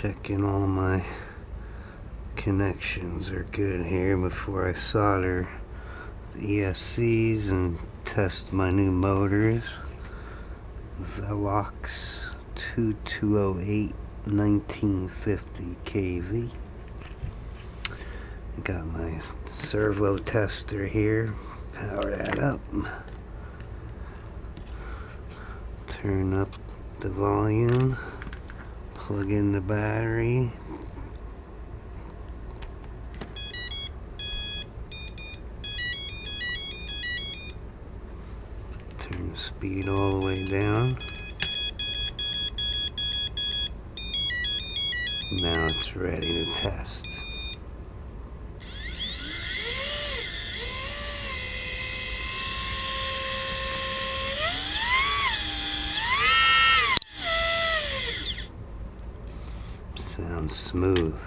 Checking all my connections are good here before I solder the ESCs and test my new motors. Velox 2208 1950 kV. Got my servo tester here. Power that up. Turn up the volume. Plug in the battery. Turn the speed all the way down. Now it's ready to test. Sounds smooth.